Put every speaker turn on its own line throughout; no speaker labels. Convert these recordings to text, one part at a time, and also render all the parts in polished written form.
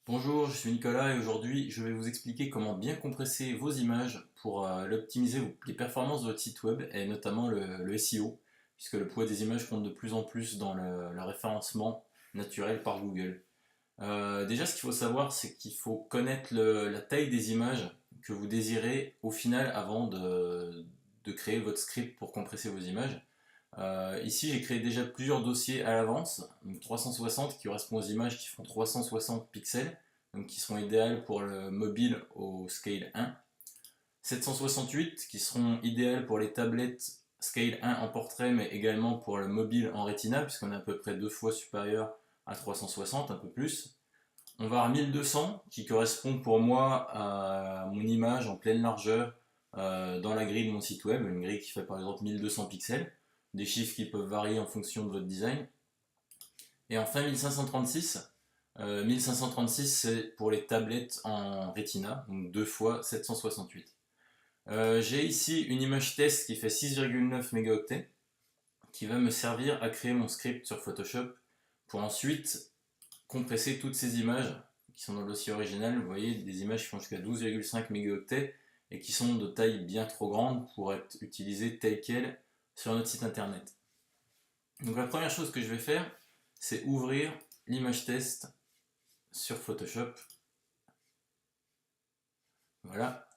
Bonjour, je suis Nicolas et aujourd'hui je vais vous expliquer comment bien compresser vos images pour l'optimiser les performances de votre site web et notamment le SEO, puisque le poids des images compte de plus en plus dans le référencement naturel par Google. Déjà, ce qu'il faut savoir, c'est qu'il faut connaître la taille des images que vous désirez au final avant de créer votre script pour compresser vos images. Ici, j'ai créé déjà plusieurs dossiers à l'avance, donc 360 qui correspond aux images qui font 360 pixels, donc qui seront idéales pour le mobile au scale 1. 768 qui seront idéales pour les tablettes scale 1 en portrait, mais également pour le mobile en Retina, puisqu'on est à peu près deux fois supérieur à 360, un peu plus. On va avoir 1200 qui correspond pour moi à mon image en pleine largeur dans la grille de mon site web, une grille qui fait par exemple 1200 pixels, des chiffres qui peuvent varier en fonction de votre design. Et enfin 1536. 1536 c'est pour les tablettes en Retina, donc 2 fois 768. J'ai ici une image test qui fait 6,9 mégaoctets qui va me servir à créer mon script sur Photoshop pour ensuite compresser toutes ces images qui sont dans le dossier original. Vous voyez, des images qui font jusqu'à 12,5 mégaoctets et qui sont de taille bien trop grande pour être utilisées telles quelles sur notre site internet. Donc la première chose que je vais faire, c'est ouvrir l'image test sur Photoshop. Voilà.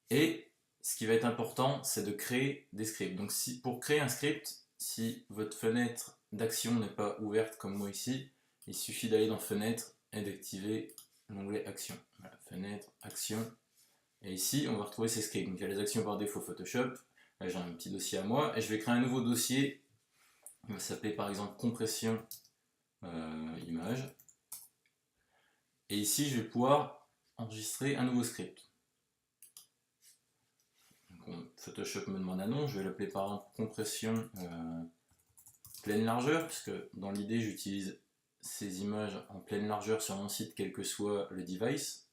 Et ce qui va être important, c'est de créer des scripts. Donc pour créer un script, si votre fenêtre d'action n'est pas ouverte comme moi ici, il suffit d'aller dans Fenêtre et d'activer l'onglet Action. Voilà, Fenêtre, Action. Et ici, on va retrouver ces scripts. Donc il y a les actions par défaut Photoshop. Là, j'ai un petit dossier à moi. Et je vais créer un nouveau dossier. Il va s'appeler par exemple Compression Image. Et ici, je vais pouvoir enregistrer un nouveau script. Donc, Photoshop me demande un nom. Je vais l'appeler par exemple Compression pleine largeur, puisque dans l'idée, j'utilise ces images en pleine largeur sur mon site, quel que soit le device.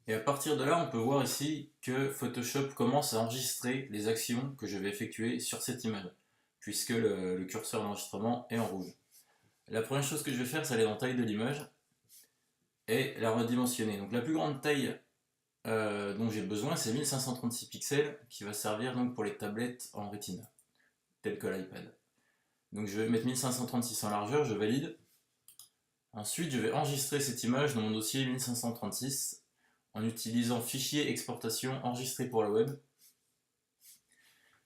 Et à partir de là, on peut voir ici que Photoshop commence à enregistrer les actions que je vais effectuer sur cette image, puisque le curseur d'enregistrement est en rouge. La première chose que je vais faire, c'est aller dans taille de l'image et la redimensionner. Donc la plus grande taille dont j'ai besoin, c'est 1536 pixels, qui va servir donc pour les tablettes en Retina, telles que l'iPad. Donc je vais mettre 1536 en largeur, je valide. Ensuite, je vais enregistrer cette image dans mon dossier 1536 en utilisant fichier exportation enregistré pour le web.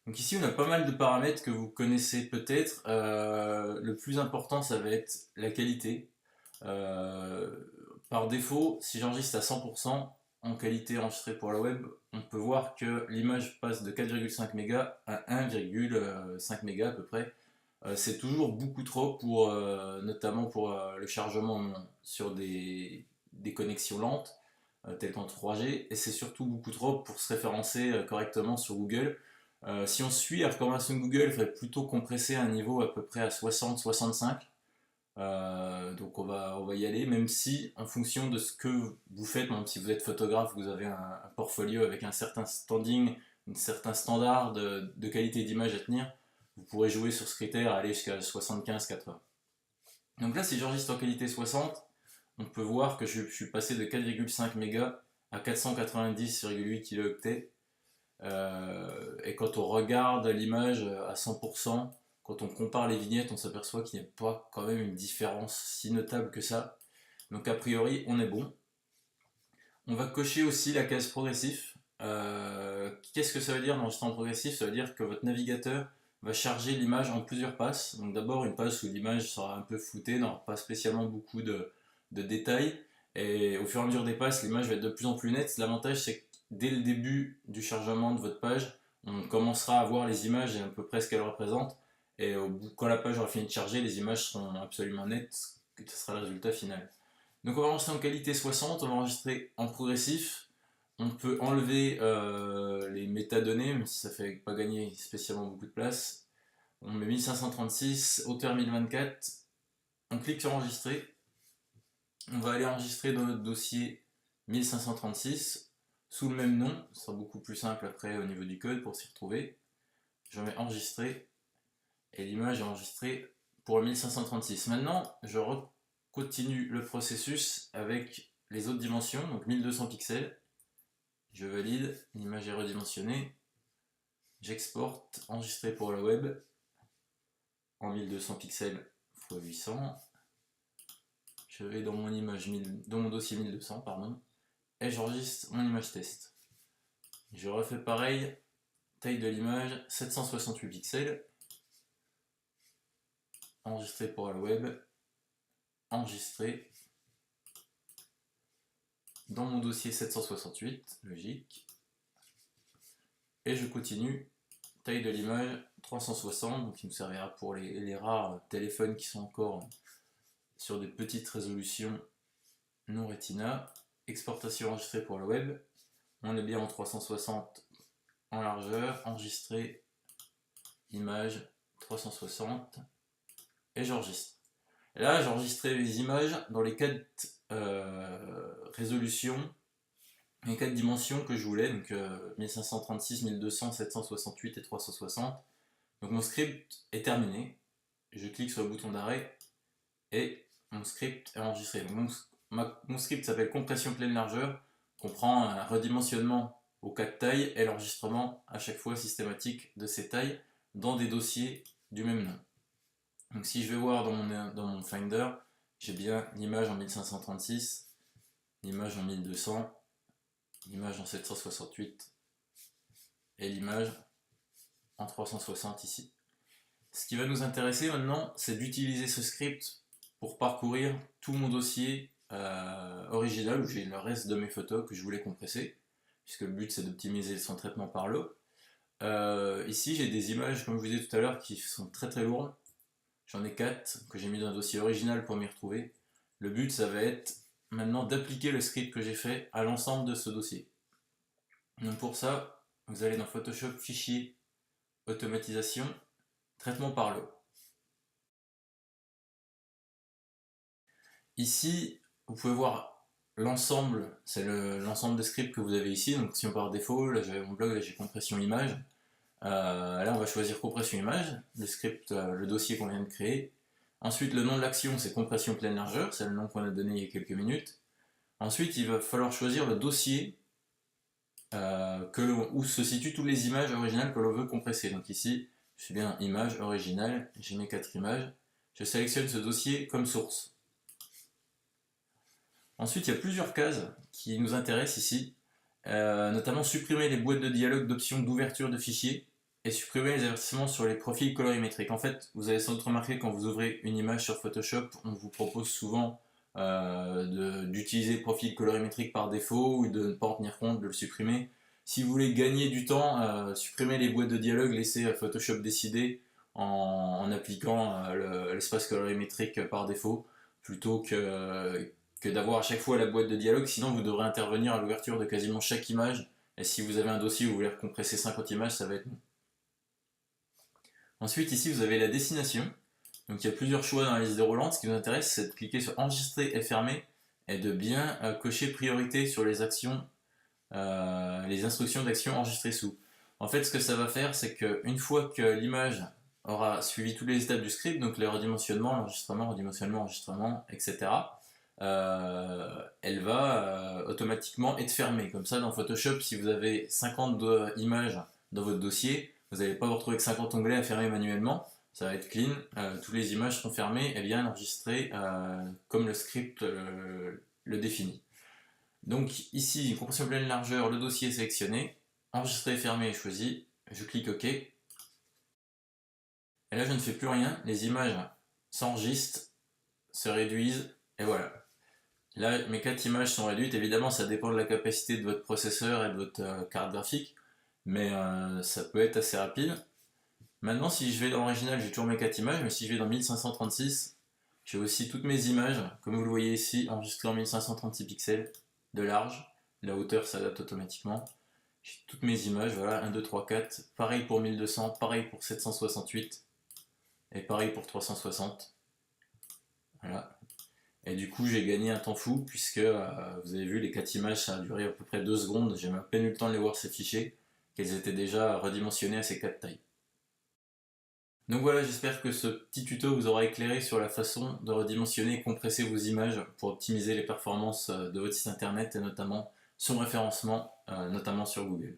Donc ici, on a pas mal de paramètres que vous connaissez peut-être. Le plus important, ça va être la qualité. Par défaut, si j'enregistre à 100% en qualité enregistrée pour le web, on peut voir que l'image passe de 4,5 mégas à 1,5 mégas à peu près. C'est toujours beaucoup trop pour, notamment pour le chargement sur des connexions lentes, telles qu'en 3G, et c'est surtout beaucoup trop pour se référencer correctement sur Google. Si on suit la recommandation de Google, il faudrait plutôt compresser à un niveau à peu près à 60-65. Donc on va y aller, même si en fonction de ce que vous faites, même si vous êtes photographe, vous avez un portfolio avec un certain standing, un certain standard de qualité d'image à tenir, vous pourrez jouer sur ce critère, aller jusqu'à 75-80. Donc là, si j'enregistre en qualité 60, on peut voir que je suis passé de 4,5 mégas à 490,8 kilooctets. Et quand on regarde l'image à 100%, quand on compare les vignettes, on s'aperçoit qu'il n'y a pas quand même une différence si notable que ça. Donc a priori, on est bon. On va cocher aussi la case progressif. Qu'est-ce que ça veut dire d'enregistrement progressif? Ça veut dire que votre navigateur va charger l'image en plusieurs passes. Donc d'abord une passe où l'image sera un peu floutée, n'aura pas spécialement beaucoup de détails. Et au fur et à mesure des passes, l'image va être de plus en plus nette. L'avantage, c'est que dès le début du chargement de votre page, on commencera à voir les images et à peu près ce qu'elles représentent. Et quand la page aura fini de charger, les images seront absolument nettes, que ce sera le résultat final. Donc on va enregistrer en qualité 60, on va enregistrer en progressif. On peut enlever les métadonnées, même si ça ne fait pas gagner spécialement beaucoup de place. On met 1536, hauteur 1024. On clique sur enregistrer. On va aller enregistrer dans notre dossier 1536 sous le même nom. Ce sera beaucoup plus simple après au niveau du code pour s'y retrouver. Je mets enregistrer et l'image est enregistrée pour le 1536. Maintenant, je continue le processus avec les autres dimensions, donc 1200 pixels. Je valide, l'image est redimensionnée. J'exporte, enregistré pour le web, en 1200 pixels x 800. Je vais dans mon dossier 1200, pardon, et j'enregistre mon image test. Je refais pareil, taille de l'image 768 pixels, enregistré pour le web, enregistré dans mon dossier 768, logique, et je continue, taille de l'image 360, donc qui nous servira pour les rares téléphones qui sont encore sur des petites résolutions non Retina, exportation enregistrée pour le web, on est bien en 360 en largeur, enregistré, image 360, et j'enregistre. Et là, j'ai enregistré les images dans les 4 résolutions, les 4 dimensions que je voulais, donc 1536, 1200, 768 et 360. Donc mon script est terminé. Je clique sur le bouton d'arrêt et mon script est enregistré. Donc mon script s'appelle compression pleine largeur, comprend un redimensionnement aux 4 tailles et l'enregistrement à chaque fois systématique de ces tailles dans des dossiers du même nom. Donc si je vais voir dans mon Finder, j'ai bien l'image en 1536, l'image en 1200, l'image en 768 et l'image en 360 ici. Ce qui va nous intéresser maintenant, c'est d'utiliser ce script pour parcourir tout mon dossier original où j'ai le reste de mes photos que je voulais compresser, puisque le but c'est d'optimiser son traitement par l'eau. Ici j'ai des images, comme je vous disais tout à l'heure, qui sont très très lourdes. J'en ai 4 que j'ai mis dans un dossier original pour m'y retrouver. Le but, ça va être maintenant d'appliquer le script que j'ai fait à l'ensemble de ce dossier. Donc pour ça, vous allez dans Photoshop, Fichier, Automatisation, Traitement par l'eau. Ici, vous pouvez voir l'ensemble, c'est l'ensemble des scripts que vous avez ici. Donc si on part défaut, là j'avais mon blog, là j'ai compression image. Là on va choisir compression image, le script, le dossier qu'on vient de créer. Ensuite le nom de l'action c'est compression pleine largeur, c'est le nom qu'on a donné il y a quelques minutes. Ensuite il va falloir choisir le dossier où se situent toutes les images originales que l'on veut compresser. Donc ici je suis bien image originale, j'ai mes 4 images, je sélectionne ce dossier comme source. Ensuite il y a plusieurs cases qui nous intéressent ici, notamment supprimer les boîtes de dialogue d'options d'ouverture de fichiers et supprimer les avertissements sur les profils colorimétriques. En fait, vous avez sans doute remarqué quand vous ouvrez une image sur Photoshop, on vous propose souvent d'utiliser le profil colorimétrique par défaut ou de ne pas en tenir compte, de le supprimer. Si vous voulez gagner du temps, supprimez les boîtes de dialogue, laissez Photoshop décider en appliquant l'espace colorimétrique par défaut, plutôt que d'avoir à chaque fois la boîte de dialogue, sinon vous devrez intervenir à l'ouverture de quasiment chaque image, et si vous avez un dossier où vous voulez recompresser 50 images, ça va être bon. Ensuite ici vous avez la destination, donc il y a plusieurs choix dans la liste déroulante. Ce qui nous intéresse c'est de cliquer sur enregistrer et fermer et de bien cocher priorité sur les actions, les instructions d'action enregistrées sous. En fait ce que ça va faire c'est qu'une fois que l'image aura suivi toutes les étapes du script, donc le redimensionnement, l'enregistrement, redimensionnement, enregistrement, etc., elle va automatiquement être fermée. Comme ça dans Photoshop, si vous avez 50 images dans votre dossier, vous n'allez pas vous retrouver avec 50 onglets à fermer manuellement, ça va être clean, toutes les images seront fermées et bien enregistrées comme le script le définit. Donc ici, compression pleine largeur, le dossier est sélectionné, enregistré, fermé est choisi, je clique OK. Et là je ne fais plus rien, les images s'enregistrent, se réduisent, et voilà. Là, mes 4 images sont réduites. Évidemment, ça dépend de la capacité de votre processeur et de votre carte graphique, mais ça peut être assez rapide. Maintenant, si je vais dans l'original, j'ai toujours mes 4 images, mais si je vais dans 1536, j'ai aussi toutes mes images, comme vous le voyez ici, enregistrées en 1536 pixels de large. La hauteur s'adapte automatiquement. J'ai toutes mes images, voilà, 1, 2, 3, 4. Pareil pour 1200, pareil pour 768, et pareil pour 360. Voilà. Et du coup, j'ai gagné un temps fou, puisque vous avez vu, les 4 images, ça a duré à peu près 2 secondes. J'ai même à peine eu le temps de les voir s'afficher, qu'elles étaient déjà redimensionnées à ces 4 tailles. Donc voilà, j'espère que ce petit tuto vous aura éclairé sur la façon de redimensionner et compresser vos images pour optimiser les performances de votre site internet et notamment son référencement, notamment sur Google.